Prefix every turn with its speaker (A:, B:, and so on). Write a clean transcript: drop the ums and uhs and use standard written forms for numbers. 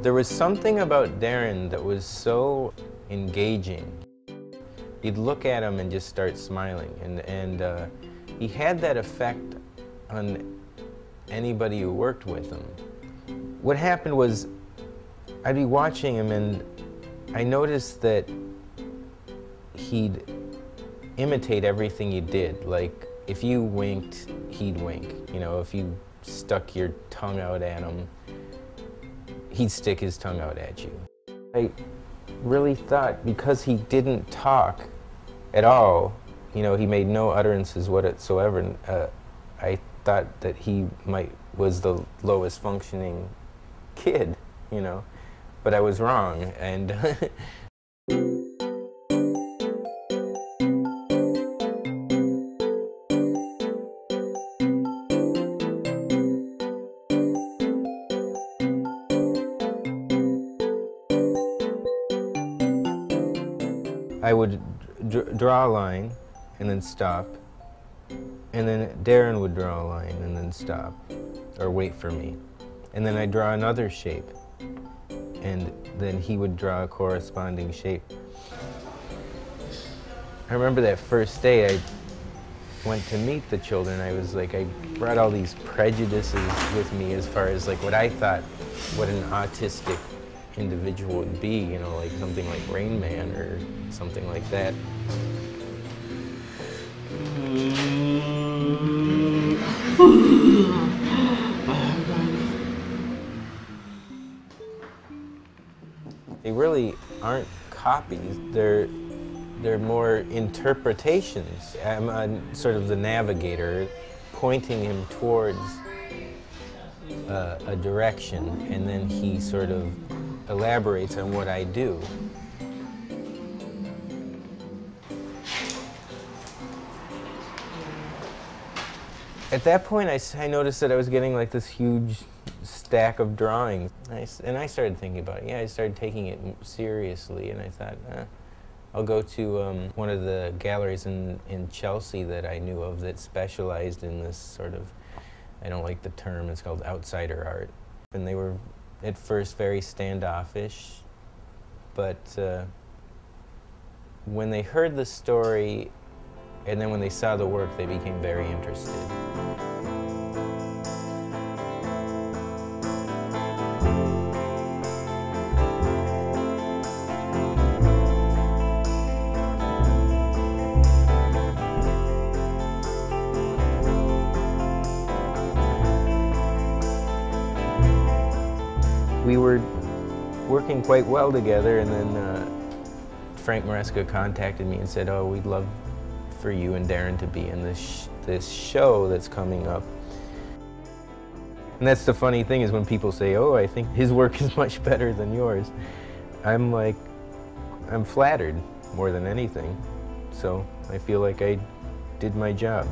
A: There was something about Darren that was so engaging. You'd look at him and just start smiling, and he had that effect on anybody who worked with him. What happened was, I'd be watching him and I noticed that he'd imitate everything you did. Like, if you winked, he'd wink. You know, if you stuck your tongue out at him, he'd stick his tongue out at you. I really thought, because he didn't talk at all, you know, he made no utterances whatsoever, I thought that he was the lowest functioning kid, you know, but I was wrong, and I would draw a line and then stop, and then Darren would draw a line and then stop, or wait for me. And then I'd draw another shape, and then he would draw a corresponding shape. I remember that first day I went to meet the children, I was like, I brought all these prejudices with me as far as like what I thought what an autistic individual would be, you know, like something like Rain Man or something like that. They really aren't copies, they're more interpretations. I'm sort of the navigator, pointing him towards a direction, and then he sort of elaborates on what I do. At that point, I noticed that I was getting like this huge stack of drawings. And I started thinking about it. Yeah, I started taking it seriously, and I thought, I'll go to one of the galleries in Chelsea that I knew of that specialized in this sort of, I don't like the term, it's called outsider art. And they were at first very standoffish, but when they heard the story and then when they saw the work, they became very interested. We were working quite well together, and then Frank Maresca contacted me and said, oh, we'd love for you and Darren to be in this show that's coming up. And that's the funny thing, is when people say, oh, I think his work is much better than yours, I'm like, I'm flattered more than anything. So I feel like I did my job.